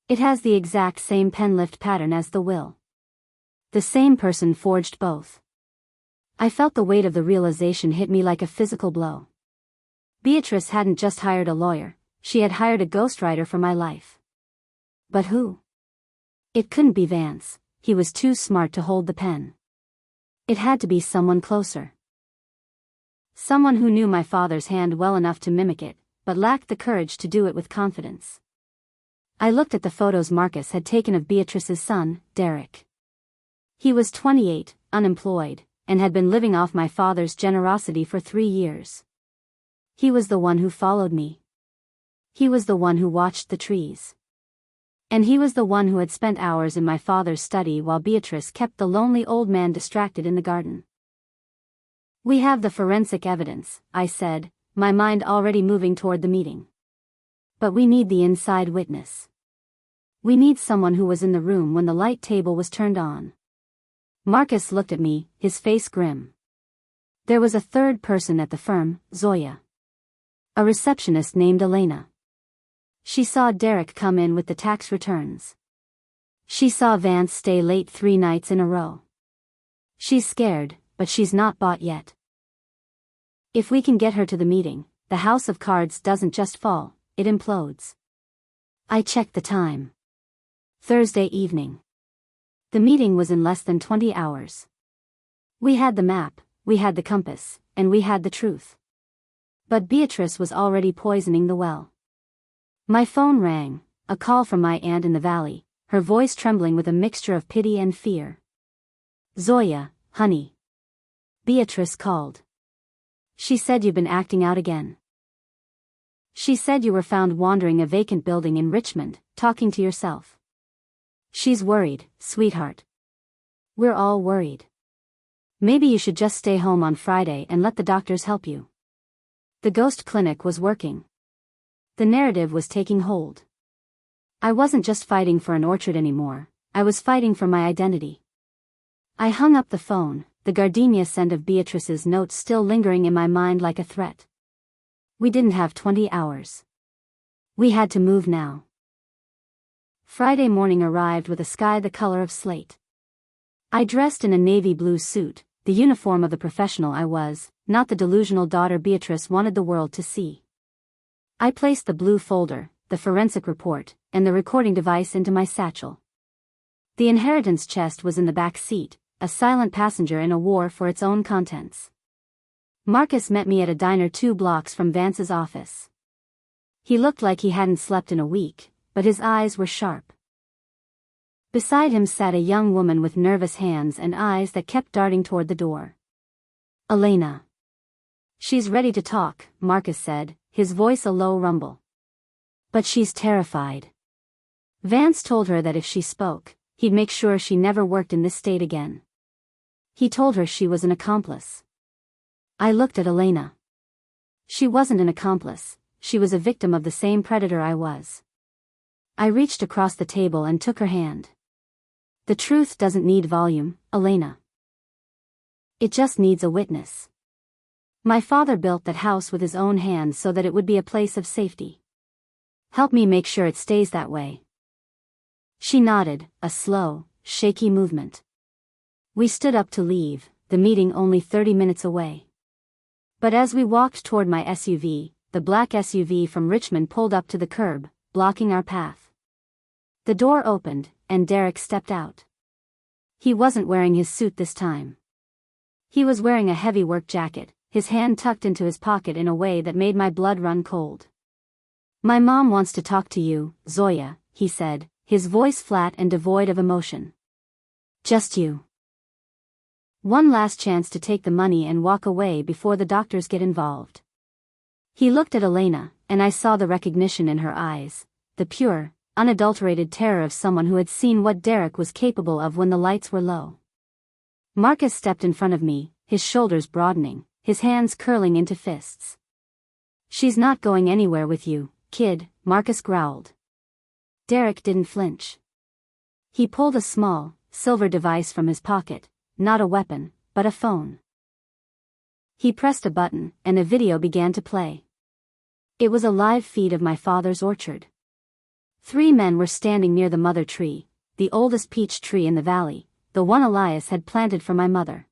It has the exact same pen lift pattern as the will. The same person forged both." I felt the weight of the realization hit me like a physical blow. Beatrice hadn't just hired a lawyer, she had hired a ghostwriter for my life. But who? It couldn't be Vance, he was too smart to hold the pen. It had to be someone closer. Someone who knew my father's hand well enough to mimic it, but lacked the courage to do it with confidence. I looked at the photos Marcus had taken of Beatrice's son, Derek. He was 28, unemployed, and had been living off my father's generosity for 3 years. He was the one who followed me. He was the one who watched the trees. And he was the one who had spent hours in my father's study while Beatrice kept the lonely old man distracted in the garden. "We have the forensic evidence," I said, my mind already moving toward the meeting. "But we need the inside witness. We need someone who was in the room when the light table was turned on." Marcus looked at me, his face grim. There was a third person at the firm, Zoya. A receptionist named Elena. She saw Derek come in with the tax returns. She saw Vance stay late 3 nights in a row. She's scared, but she's not bought yet. If we can get her to the meeting, the house of cards doesn't just fall, it implodes. I checked the time. Thursday evening. The meeting was in less than 20 hours. We had the map, we had the compass, and we had the truth. But Beatrice was already poisoning the well. My phone rang, a call from my aunt in the valley, her voice trembling with a mixture of pity and fear. "Zoya, honey." Beatrice called. "She said you've been acting out again. She said you were found wandering a vacant building in Richmond, talking to yourself. She's worried, sweetheart. We're all worried. Maybe you should just stay home on Friday and let the doctors help you." The ghost clinic was working. The narrative was taking hold. I wasn't just fighting for an orchard anymore, I was fighting for my identity. I hung up the phone, the gardenia scent of Beatrice's notes still lingering in my mind like a threat. We didn't have 20 hours. We had to move now. Friday morning arrived with a sky the color of slate. I dressed in a navy blue suit, the uniform of the professional I was, not the delusional daughter Beatrice wanted the world to see. I placed the blue folder, the forensic report, and the recording device into my satchel. The inheritance chest was in the back seat, a silent passenger in a war for its own contents. Marcus met me at a diner 2 blocks from Vance's office. He looked like he hadn't slept in a week, but his eyes were sharp. Beside him sat a young woman with nervous hands and eyes that kept darting toward the door. "Elena." "She's ready to talk," Marcus said, his voice a low rumble. "But she's terrified. Vance told her that if she spoke, he'd make sure she never worked in this state again. He told her she was an accomplice." I looked at Elena. She wasn't an accomplice, she was a victim of the same predator I was. I reached across the table and took her hand. "The truth doesn't need volume, Elena. It just needs a witness. My father built that house with his own hands so that it would be a place of safety. Help me make sure it stays that way." She nodded, a slow, shaky movement. We stood up to leave, the meeting only 30 minutes away. But as we walked toward my SUV, the black SUV from Richmond pulled up to the curb, blocking our path. The door opened, and Derek stepped out. He wasn't wearing his suit this time. He was wearing a heavy work jacket, his hand tucked into his pocket in a way that made my blood run cold. "My mom wants to talk to you, Zoya," he said, his voice flat and devoid of emotion. "Just you. One last chance to take the money and walk away before the doctors get involved." He looked at Elena, and I saw the recognition in her eyes, the pure, unadulterated terror of someone who had seen what Derek was capable of when the lights were low. Marcus stepped in front of me, his shoulders broadening, his hands curling into fists. "She's not going anywhere with you, kid," Marcus growled. Derek didn't flinch. He pulled a small, silver device from his pocket, not a weapon, but a phone. He pressed a button, and a video began to play. It was a live feed of my father's orchard. 3 men were standing near the mother tree, the oldest peach tree in the valley, the one Elias had planted for my mother.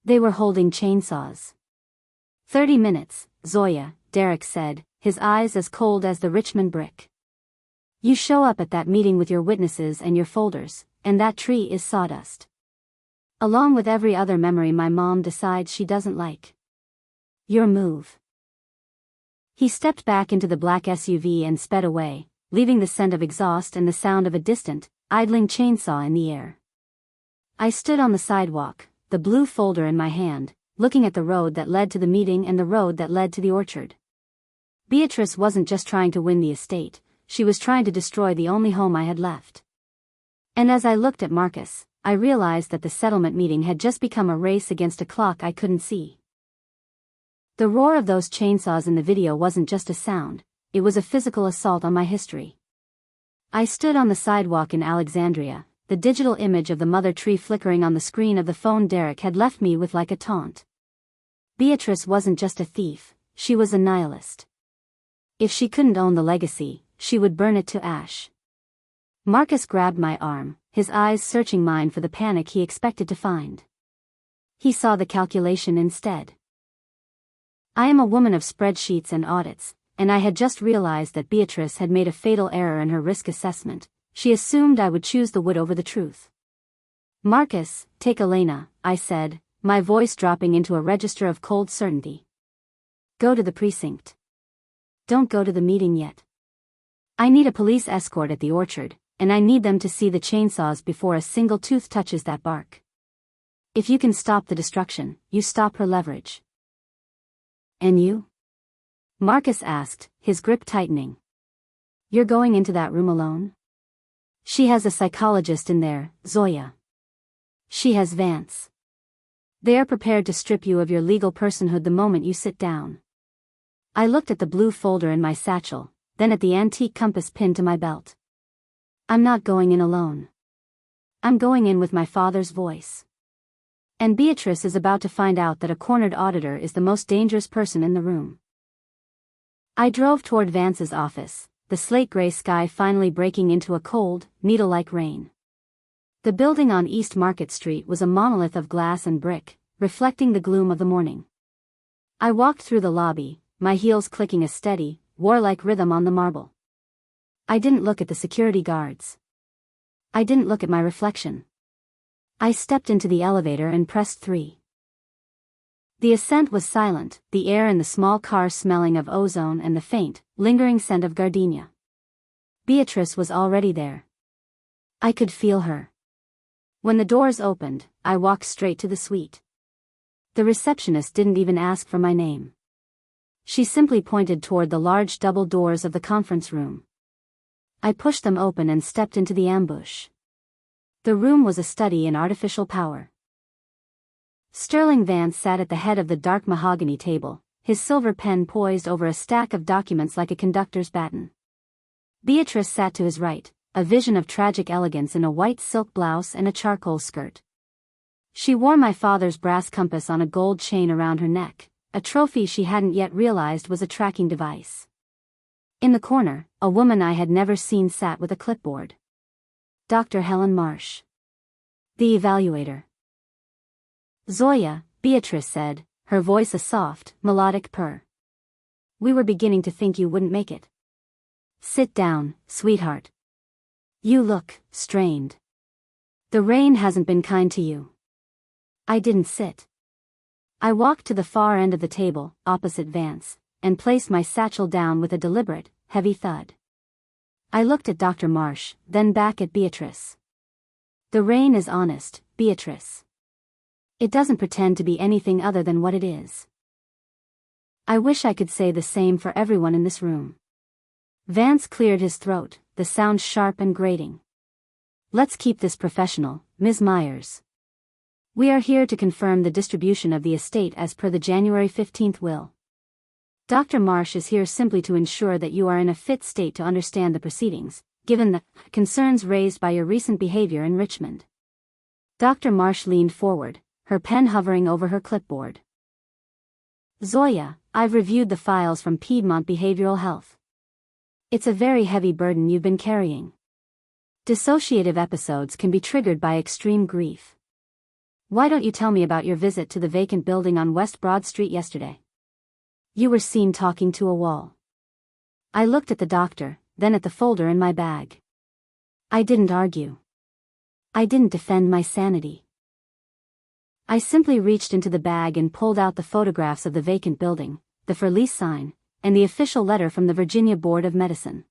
They were holding chainsaws. 30 minutes, Zoya, Derek said, his eyes as cold as the Richmond brick. "You show up at that meeting with your witnesses and your folders, and that tree is sawdust. Along with every other memory my mom decides she doesn't like. Your move." He stepped back into the black SUV and sped away, leaving the scent of exhaust and the sound of a distant, idling chainsaw in the air. I stood on the sidewalk, the blue folder in my hand, looking at the road that led to the meeting and the road that led to the orchard. Beatrice wasn't just trying to win the estate, she was trying to destroy the only home I had left. And as I looked at Marcus, I realized that the settlement meeting had just become a race against a clock I couldn't see. The roar of those chainsaws in the video wasn't just a sound, it was a physical assault on my history. I stood on the sidewalk in Alexandria, the digital image of the mother tree flickering on the screen of the phone Derek had left me with like a taunt. Beatrice wasn't just a thief, she was a nihilist. If she couldn't own the legacy, she would burn it to ash. Marcus grabbed my arm, his eyes searching mine for the panic he expected to find. He saw the calculation instead. I am a woman of spreadsheets and audits, and I had just realized that Beatrice had made a fatal error in her risk assessment. She assumed I would choose the wood over the truth. Marcus, take Elena, I said, my voice dropping into a register of cold certainty. Go to the precinct. Don't go to the meeting yet. I need a police escort at the orchard, and I need them to see the chainsaws before a single tooth touches that bark. If you can stop the destruction, you stop her leverage. And you? Marcus asked, his grip tightening. You're going into that room alone? She has a psychologist in there, Zoya. She has Vance. They are prepared to strip you of your legal personhood the moment you sit down. I looked at the blue folder in my satchel, then at the antique compass pinned to my belt. I'm not going in alone. I'm going in with my father's voice. And Beatrice is about to find out that a cornered auditor is the most dangerous person in the room. I drove toward Vance's office, the slate-gray sky finally breaking into a cold, needle-like rain. The building on East Market Street was a monolith of glass and brick, reflecting the gloom of the morning. I walked through the lobby, my heels clicking a steady, warlike rhythm on the marble. I didn't look at the security guards. I didn't look at my reflection. I stepped into the elevator and pressed 3. The ascent was silent, the air in the small car smelling of ozone and the faint, lingering scent of gardenia. Beatrice was already there. I could feel her. When the doors opened, I walked straight to the suite. The receptionist didn't even ask for my name. She simply pointed toward the large double doors of the conference room. I pushed them open and stepped into the ambush. The room was a study in artificial power. Sterling Vance sat at the head of the dark mahogany table, his silver pen poised over a stack of documents like a conductor's baton. Beatrice sat to his right, a vision of tragic elegance in a white silk blouse and a charcoal skirt. She wore my father's brass compass on a gold chain around her neck, a trophy she hadn't yet realized was a tracking device. In the corner, a woman I had never seen sat with a clipboard. Dr. Helen Marsh. The evaluator. Zoya, Beatrice said, her voice a soft, melodic purr. We were beginning to think you wouldn't make it. Sit down, sweetheart. You look strained. The rain hasn't been kind to you. I didn't sit. I walked to the far end of the table, opposite Vance, and placed my satchel down with a deliberate, heavy thud. I looked at Dr. Marsh, then back at Beatrice. The rain is honest, Beatrice. It doesn't pretend to be anything other than what it is. I wish I could say the same for everyone in this room. Vance cleared his throat, the sound sharp and grating. Let's keep this professional, Ms. Myers. We are here to confirm the distribution of the estate as per the January 15th will. Dr. Marsh is here simply to ensure that you are in a fit state to understand the proceedings, given the concerns raised by your recent behavior in Richmond. Dr. Marsh leaned forward, her pen hovering over her clipboard. Zoya, I've reviewed the files from Piedmont Behavioral Health. It's a very heavy burden you've been carrying. Dissociative episodes can be triggered by extreme grief. Why don't you tell me about your visit to the vacant building on West Broad Street yesterday? You were seen talking to a wall. I looked at the doctor, then at the folder in my bag. I didn't argue. I didn't defend my sanity. I simply reached into the bag and pulled out the photographs of the vacant building, the for lease sign, and the official letter from the Virginia Board of Medicine.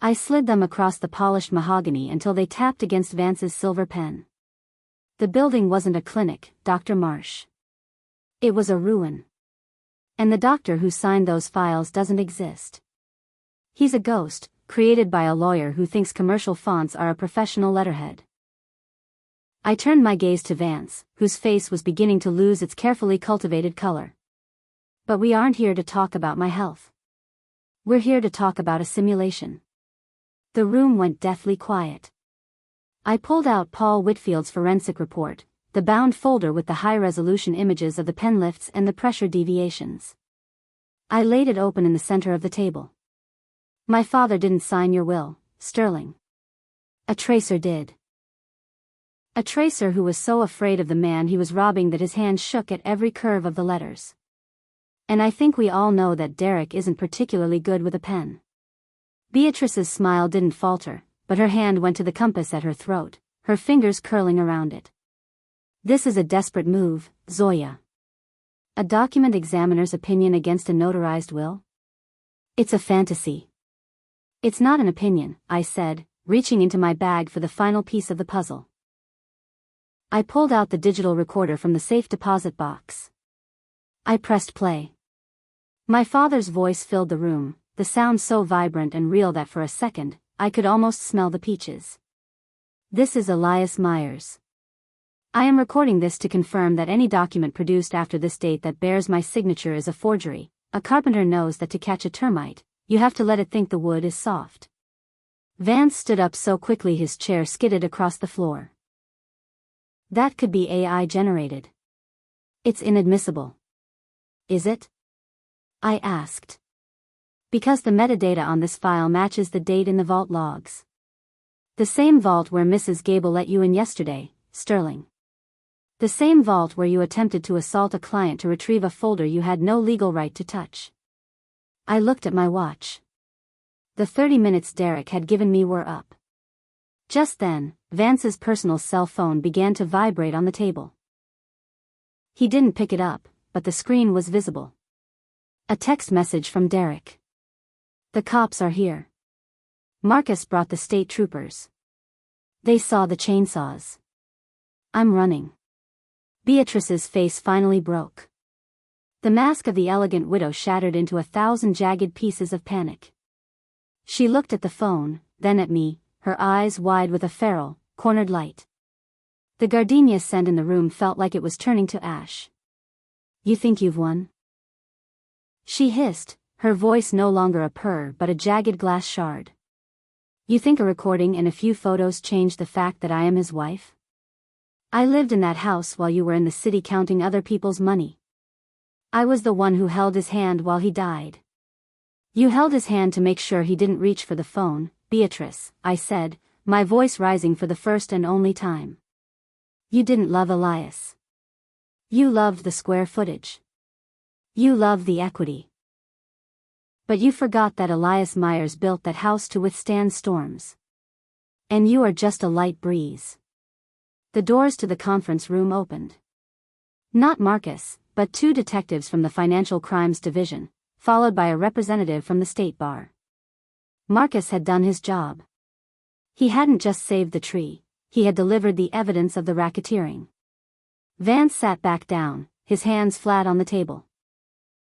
I slid them across the polished mahogany until they tapped against Vance's silver pen. The building wasn't a clinic, Dr. Marsh. It was a ruin. And the doctor who signed those files doesn't exist. He's a ghost, created by a lawyer who thinks commercial fonts are a professional letterhead. I turned my gaze to Vance, whose face was beginning to lose its carefully cultivated color. But we aren't here to talk about my health. We're here to talk about a simulation. The room went deathly quiet. I pulled out Paul Whitfield's forensic report, the bound folder with the high-resolution images of the pen lifts and the pressure deviations. I laid it open in the center of the table. My father didn't sign your will, Sterling. A tracer did. A tracer who was so afraid of the man he was robbing that his hand shook at every curve of the letters. And I think we all know that Derek isn't particularly good with a pen. Beatrice's smile didn't falter, but her hand went to the compass at her throat, her fingers curling around it. This is a desperate move, Zoya. A document examiner's opinion against a notarized will? It's a fantasy. It's not an opinion, I said, reaching into my bag for the final piece of the puzzle. I pulled out the digital recorder from the safe deposit box. I pressed play. My father's voice filled the room, the sound so vibrant and real that for a second, I could almost smell the peaches. This is Elias Myers. I am recording this to confirm that any document produced after this date that bears my signature is a forgery. A carpenter knows that to catch a termite, you have to let it think the wood is soft. Vance stood up so quickly his chair skidded across the floor. That could be AI generated. It's inadmissible. Is it? I asked. Because the metadata on this file matches the date in the vault logs. The same vault where Mrs. Gable let you in yesterday, Sterling. The same vault where you attempted to assault a client to retrieve a folder you had no legal right to touch. I looked at my watch. The 30 minutes Derek had given me were up. Just then, Vance's personal cell phone began to vibrate on the table. He didn't pick it up, but the screen was visible. A text message from Derek. The cops are here. Marcus brought the state troopers. They saw the chainsaws. I'm running. Beatrice's face finally broke. The mask of the elegant widow shattered into 1,000 jagged pieces of panic. She looked at the phone, then at me, her eyes wide with a feral, cornered light. The gardenia scent in the room felt like it was turning to ash. You think you've won? She hissed, her voice no longer a purr but a jagged glass shard. You think a recording and a few photos changed the fact that I am his wife? I lived in that house while you were in the city counting other people's money. I was the one who held his hand while he died. You held his hand to make sure he didn't reach for the phone, Beatrice, I said, my voice rising for the first and only time. You didn't love Elias. You loved the square footage. You loved the equity. But you forgot that Elias Myers built that house to withstand storms. And you are just a light breeze. The doors to the conference room opened. Not Marcus, but 2 detectives from the Financial Crimes Division, followed by a representative from the State Bar. Marcus had done his job. He hadn't just saved the tree, he had delivered the evidence of the racketeering. Vance sat back down, his hands flat on the table.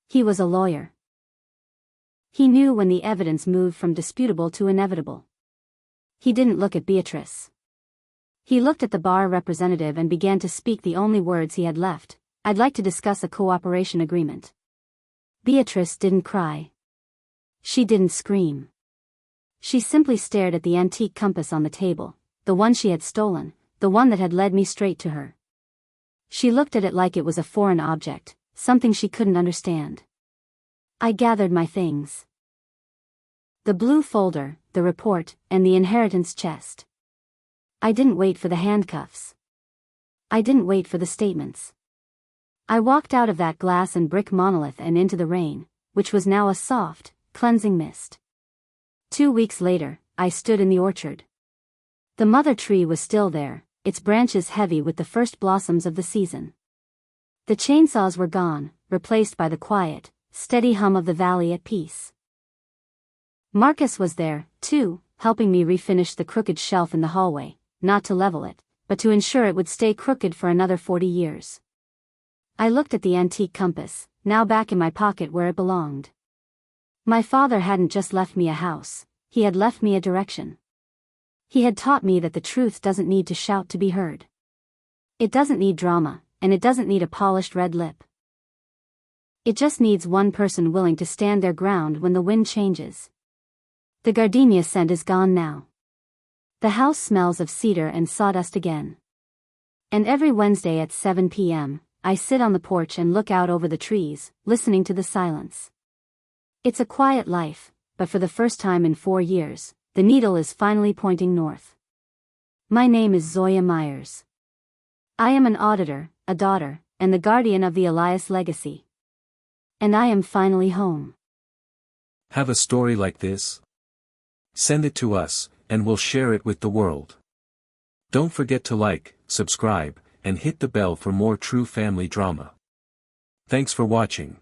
He was a lawyer. He knew when the evidence moved from disputable to inevitable. He didn't look at Beatrice. He looked at the bar representative and began to speak the only words he had left. I'd like to discuss a cooperation agreement. Beatrice didn't cry. She didn't scream. She simply stared at the antique compass on the table, the one she had stolen, the one that had led me straight to her. She looked at it like it was a foreign object, something she couldn't understand. I gathered my things. The blue folder, the report, and the inheritance chest. I didn't wait for the handcuffs. I didn't wait for the statements. I walked out of that glass and brick monolith and into the rain, which was now a soft, cleansing mist. 2 weeks later, I stood in the orchard. The mother tree was still there, its branches heavy with the first blossoms of the season. The chainsaws were gone, replaced by the quiet, steady hum of the valley at peace. Marcus was there, too, helping me refinish the crooked shelf in the hallway, not to level it, but to ensure it would stay crooked for another 40 years. I looked at the antique compass, now back in my pocket where it belonged. My father hadn't just left me a house, he had left me a direction. He had taught me that the truth doesn't need to shout to be heard. It doesn't need drama, and it doesn't need a polished red lip. It just needs one person willing to stand their ground when the wind changes. The gardenia scent is gone now. The house smells of cedar and sawdust again. And every Wednesday at 7 p.m., I sit on the porch and look out over the trees, listening to the silence. It's a quiet life, but for the first time in 4 years, the needle is finally pointing north. My name is Zoya Myers. I am an auditor, a daughter, and the guardian of the Elias legacy. And I am finally home. Have a story like this? Send it to us, and we'll share it with the world. Don't forget to like, subscribe, and hit the bell for more true family drama. Thanks for watching.